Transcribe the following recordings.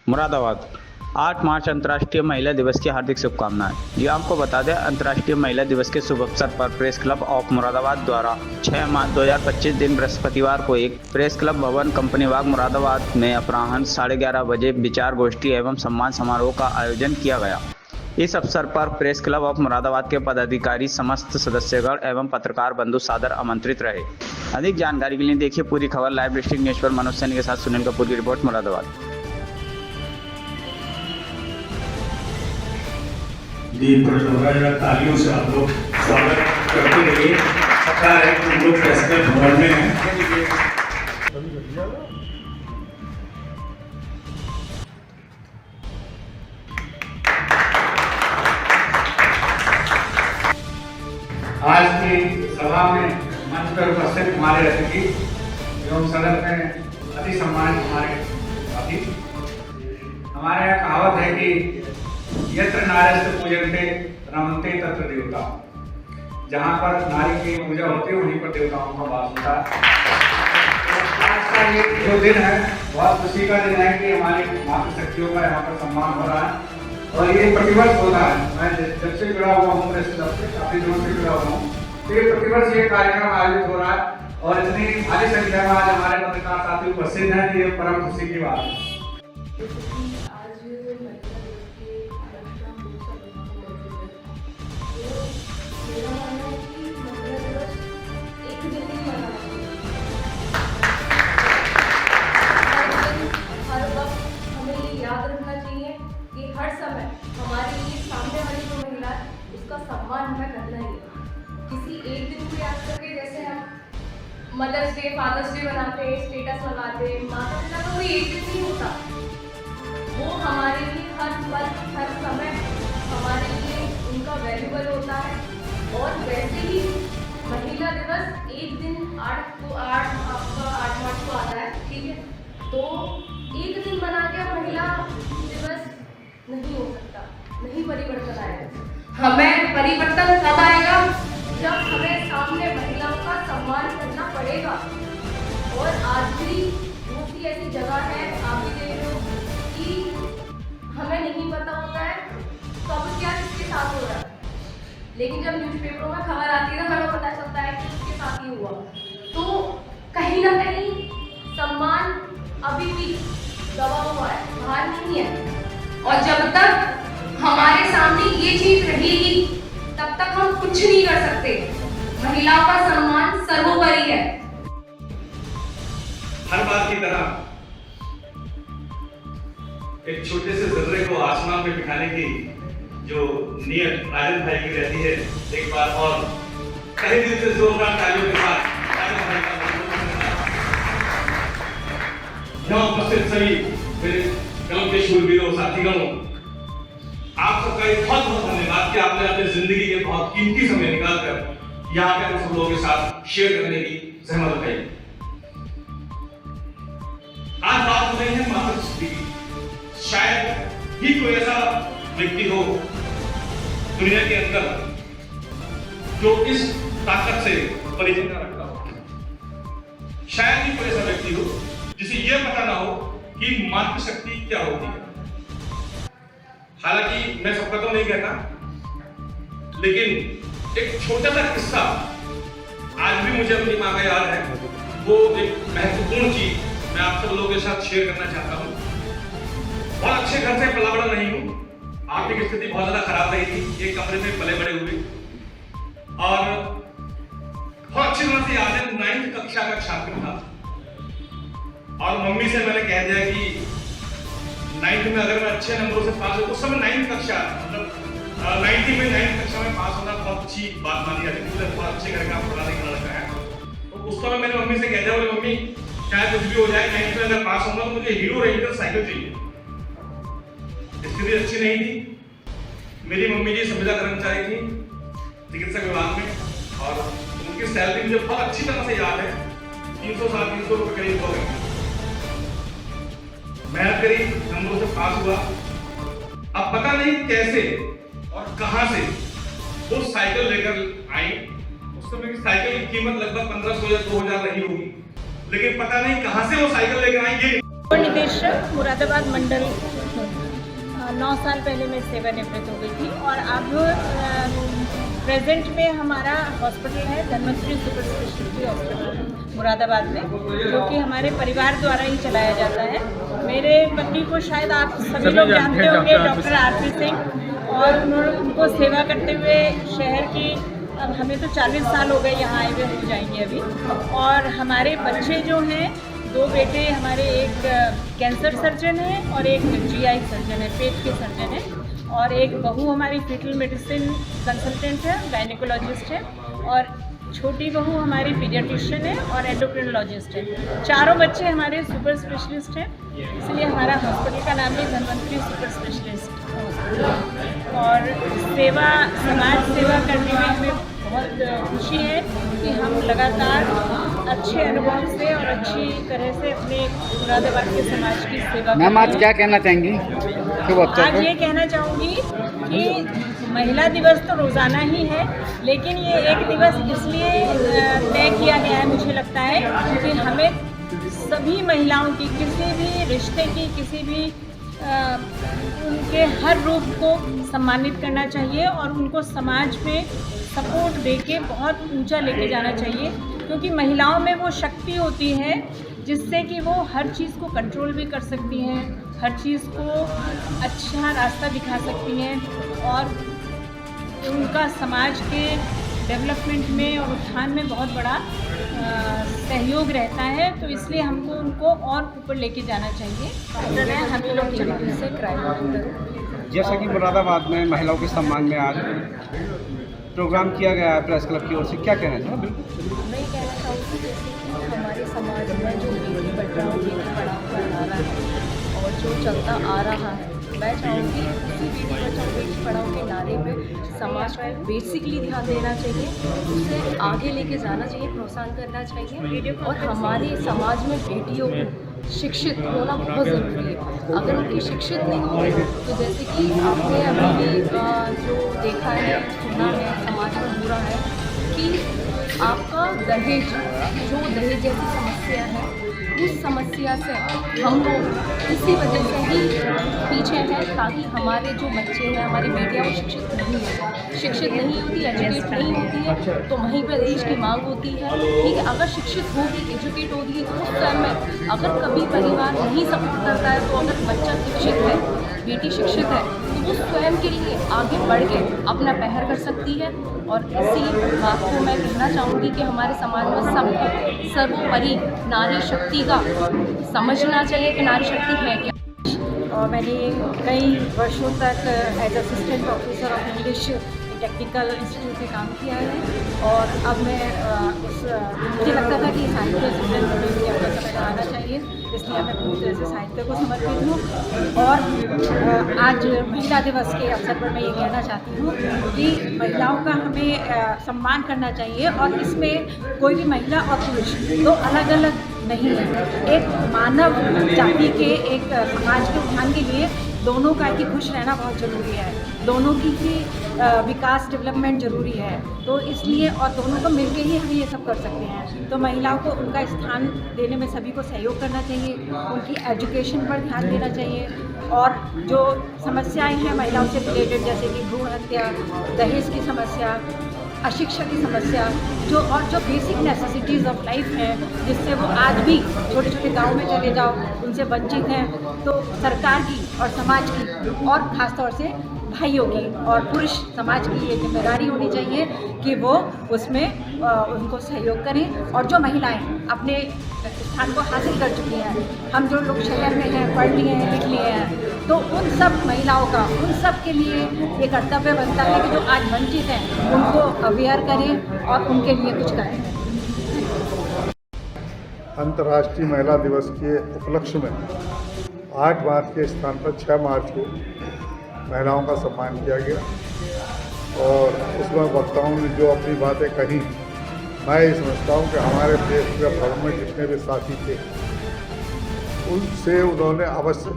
मुरादाबाद 8 मार्च अंतर्राष्ट्रीय महिला दिवस की हार्दिक शुभकामनाएं। जी आपको बता दें, अंतर्राष्ट्रीय महिला दिवस के शुभ अवसर पर प्रेस क्लब ऑफ मुरादाबाद द्वारा 6 मार्च 2025 दिन बृहस्पतिवार को एक प्रेस क्लब भवन कंपनी बाग मुरादाबाद में अपराह्न 11:30 बजे विचार गोष्ठी एवं सम्मान समारोह का आयोजन किया गया। इस अवसर पर प्रेस क्लब ऑफ मुरादाबाद के पदाधिकारी, समस्त सदस्यगण एवं पत्रकार बंधु सादर आमंत्रित रहे। अधिक जानकारी के लिए देखिए पूरी खबर लाइव डिस्ट्रिक्ट न्यूज पर मनोज सैनी के साथ सुनील कपूर की रिपोर्ट, मुरादाबाद। दीप प्रज्वलित हो रहा है, तालियों से आप लोग स्वागत करते रहिए। पता है कि हम लोग प्रेस क्लब भवन में हैं। आज की सभा में मंच पर उपस्थित हमारे अतिथि एवं सदन में अति सम्मानित हमारे अतिथि, हमारे यहाँ कहावत है कि यत्र नार्यस्तु पूजन्ते रमन्ते तत्र देवता, जहाँ पर नारी की पूजा होती है वहीं पर देवताओं का वास होता है। आज का ये जो दिन है बहुत खुशी का दिन है कि हमारी मातृशक्तियों का यहाँ पर सम्मान हो रहा है और ये प्रतिवर्ष होता है। मैं जब से जुड़ा हुआ हूँ प्रेस क्लब से, काफी दिनों से जुड़ा हुआ हूँ, तो ये प्रतिवर्ष ये कार्यक्रम आयोजित हो रहा है और इतनी भारी संख्या में आज हमारे पत्रकार साथी उपस्थित हैं, ये परम खुशी की बात है। याद रखना चाहिए कि हर समय हमारे लिए सामने वाली जो महिला है उसका सम्मान हमें करना ही है। किसी एक दिन को याद करके, जैसे हम मदर्स डे, फादर्स डे बनाते हैं, स्टेटस लगाते हैं, माता पिता का कोई एक दिन नहीं होता। वो हमारे लिए हर पल हर समय हमारे लिए उनका वैल्यूबल होता है। और वैसे ही महिला दिवस एक दिन 8 मार्च को आता है, ठीक है, तो एक दिन बना के महिला दिवस नहीं हो सकता, नहीं परिवर्तन आएगा। हमें परिवर्तन तब आएगा जब हमें सामने महिलाओं का सम्मान करना पड़ेगा। और आज भी बहुत सी ऐसी जगह है, आप भी देख रहे हो, कि हमें नहीं पता होता है कब क्या किसके साथ हो रहा है, लेकिन जब न्यूज़पेपरों में खबर आती है तो हमें पता चलता है कि उसके साथ ही हुआ। तो कहीं ना कहीं सम्मान अभी भी दबा हुआ है, बाहर नहीं है। और जब तक हमारे सामने ये चीज रहेगी तब तक हम कुछ नहीं कर सकते। महिलाओं का सम्मान सर्वोपरि है। हर बार की तरह एक छोटे से जर्रे को आसमान में बिठाने की जो नियत राजन भाई की रहती है, एक बार और कई दिन से जोरदार तालियों के साथ राजन भाई का यहाँ उपस्थित सभी मेरे कलम के शूरवीरों साथीगणों, आप सबका एक बहुत बहुत धन्यवाद कि आपने अपनी जिंदगी के बहुत कीमती समय निकालकर यहाँ पे हम सब लोगों के साथ शेयर करने की सहमत उठाई। आज बात हो रही है मातृशक्ति की। शायद ही कोई ऐसा व्यक्ति हो दुनिया के अंदर जो इस ताकत से परिचय न रखता हो। शायद ही कोई ऐसा व्यक्ति हो जिसे यह पता ना हो कि मातृशक्ति क्या होती है। हालांकि मैं सबका तो नहीं कहता, लेकिन एक छोटा सा किस्सा आज भी मुझे अपनी मां का याद है। वो एक महत्वपूर्ण चीज मैं आप सब लोगों के साथ शेयर करना चाहता हूँ। बहुत अच्छे घर से पला बड़ा नहीं हूँ, आर्थिक स्थिति बहुत ज्यादा खराब रही थी, एक कमरे में पले बड़े हुए और बहुत अच्छी तरह से याद है 9वीं कक्षा का छात्र था और मम्मी से मैंने कह दिया कि 9th में अगर मैं अच्छे नंबरों से पास हो, उस समय 9वीं कक्षा मतलब 90 में 9वीं कक्षा में पास होना बहुत अच्छी बात मानी जाती थी। बहुत अच्छे घर का पढ़ा लिखा लड़का है, तो उस समय मैंने मम्मी से कह दिया, बोले मम्मी चाहे कुछ भी हो जाए 9th में अगर पास होगा तो मुझे हीरो रेंजर साइकिल चाहिए। स्थिति अच्छी नहीं थी। मेरी मम्मी जी संविदा कर्मचारी थी चिकित्सा विभाग में और उनकी सैलरी मुझे बहुत अच्छी तरह से याद है, 300-350 रुपए करीब हो गए। मेहनत करी, नंबरों से पास हुआ। अब पता नहीं कैसे और कहां से वो साइकिल लेकर आई। उस समय की साइकिल की कीमत लगभग 1500 या 2000 रही होगी, लेकिन पता नहीं कहां से वो साइकिल लेकर आई। ये निदेशक मुरादाबाद मंडल 9 साल पहले मैं सेवानिवृत्त हो गई थी और अब प्रेजेंट में हमारा हॉस्पिटल है Dhanvantari super speciality hospital Moradabad में, जो कि हमारे परिवार द्वारा ही चलाया जाता है। मेरे पति को शायद आप सभी लोग जानते होंगे, डॉक्टर आरपी सिंह, और उनको सेवा करते हुए शहर की, अब हमें तो 40 साल हो गए यहाँ आए हुए, हो जाएंगे अभी। और हमारे बच्चे जो हैं, 2 बेटे हमारे, एक कैंसर सर्जन है और एक जीआई सर्जन है, पेट के सर्जन है, और एक बहू हमारी फीटल मेडिसिन कंसल्टेंट है, गायनेकोलॉजिस्ट है, और छोटी बहू हमारी पीडियाट्रिशियन है और एंडोक्रिनोलॉजिस्ट है। चारों बच्चे हमारे सुपर स्पेशलिस्ट हैं, इसलिए हमारा हॉस्पिटल का नाम है धन्वंतरी सुपर स्पेशलिस्ट हॉस्पिटल। और सेवा, समाज सेवा करने में हमें बहुत खुशी है कि हम लगातार अच्छे अनुभव से और अच्छी तरह से अपने मुरादाबाद के समाज की सेवा कर रहे हैं। मैम, आज क्या कहना चाहेंगी? आज ये कहना चाहूँगी कि महिला दिवस तो रोज़ाना ही है, लेकिन ये एक दिवस इसलिए तय किया गया है, मुझे लगता है कि हमें सभी महिलाओं की, किसी भी रिश्ते की, किसी भी उनके हर रूप को सम्मानित करना चाहिए और उनको समाज में सपोर्ट देके बहुत ऊंचा लेके जाना चाहिए, क्योंकि महिलाओं में वो शक्ति होती है जिससे कि वो हर चीज़ को कंट्रोल भी कर सकती हैं, हर चीज़ को अच्छा रास्ता दिखा सकती हैं और उनका समाज के डेवलपमेंट में और उत्थान में बहुत बड़ा सहयोग रहता है। तो इसलिए हमको उनको और ऊपर लेके जाना चाहिए। हम लोग चलाने से क्राइम, जैसा कि मुरादाबाद में महिलाओं के सम्मान में आज प्रोग्राम किया गया है प्रेस क्लब की ओर से, क्या कहना चाहिए? मैं ये कहना चाहूँगी जैसे कि हमारे समाज में जो बेटी बचाओ बेटी पढ़ाओ का नारा है और जो चलता आ रहा है, मैं चाहूँगी उसी बेटी बचाओ बेटी पढ़ाओ के नारे पे समाज पर बेसिकली ध्यान देना चाहिए, उसे आगे लेके जाना चाहिए, प्रोत्साहन करना चाहिए। और हमारे समाज में बेटियों को शिक्षित होना बहुत ज़रूरी है। अगर उनकी शिक्षित नहीं हो तो जैसे कि आपने अभी भी जो देखा है, सुना है, समाज में हो रहा है कि आपका दहेज, जो दहेज जैसी समस्या है, उस समस्या से हम लोग इसी वजह से ही पीछे हैं, ताकि हमारे जो बच्चे हैं, हमारी बेटियाँ वो शिक्षित नहीं होती, एजुकेट नहीं होती है, तो वहीं पर देश की मांग होती है। ठीक है, अगर शिक्षित होगी, एजुकेट होगी, तो उस टाइम में अगर कभी परिवार नहीं सपोर्ट करता है, तो अगर बच्चा शिक्षित है, बेटी शिक्षित है, तो वो स्वयं के लिए आगे बढ़ के अपना पहर कर सकती है। और इसी बात को मैं कहना चाहूँगी कि हमारे समाज में सबको सर्वोपरि नारी शक्ति का समझना चाहिए कि नारी शक्ति है क्या। और मैंने कई वर्षों तक as assistant professor of English technical institute में काम किया है, और अब मैं मुझे लगता था कि साहित्य से आना चाहिए, इसलिए मैं पूरी तरह से साहित्य को समर्पित हूँ। और आज महिला दिवस के अवसर पर मैं ये कहना चाहती हूँ कि महिलाओं का हमें सम्मान करना चाहिए, और इसमें कोई भी महिला और पुरुष तो अलग अलग नहीं है। एक मानव जाति के, एक समाज के उत्थान के लिए दोनों का ही खुश रहना बहुत ज़रूरी है, दोनों की ही विकास डेवलपमेंट ज़रूरी है। तो इसलिए, और दोनों को मिलके ही हम ये सब कर सकते हैं। तो महिलाओं को उनका स्थान देने में सभी को सहयोग करना चाहिए, उनकी एजुकेशन पर ध्यान देना चाहिए, और जो समस्याएं हैं महिलाओं से रिलेटेड, जैसे कि भ्रूण हत्या, दहेज की समस्या, अशिक्षा की समस्या, जो बेसिक नेसेसिटीज़ ऑफ लाइफ है, जिससे वो आज भी छोटे छोटे गाँव में चले जाओ उनसे वंचित हैं, तो सरकार की और समाज की, और ख़ासतौर से भाइयों की और पुरुष समाज की ये जिम्मेदारी होनी चाहिए कि वो उसमें उनको सहयोग करें। और जो महिलाएं अपने स्थान को हासिल कर चुकी हैं, हम जो लोग शहर में हैं, पढ़ लिए हैं, लिख लिए हैं, तो उन सब महिलाओं का, उन सब के लिए ये कर्तव्य बनता है कि जो आज वंचित हैं उनको अवेयर करें और उनके लिए कुछ करें। अंतर्राष्ट्रीय महिला दिवस के उपलक्ष्य में 8 मार्च के स्थान पर 6 मार्च को महिलाओं का सम्मान किया गया, और उसमें वक्ताओं ने जो अपनी बातें कही, मैं ये समझता हूँ कि हमारे देश के भर में जितने भी साथी थे उनसे उन्होंने अवश्य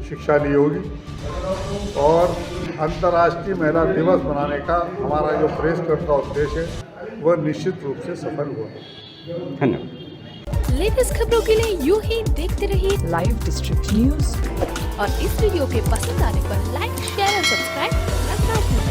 शिक्षा ली होगी, और अंतर्राष्ट्रीय महिला दिवस मनाने का हमारा जो प्रेस क्लब का उद्देश्य है वह निश्चित रूप से सफल हुआ। धन्यवाद। लेटेस्ट खबरों के लिए यूं ही देखते रहिए लाइव डिस्ट्रिक्ट न्यूज। और इस वीडियो के पसंद आने पर लाइक, शेयर और सब्सक्राइब करना ना भूलें।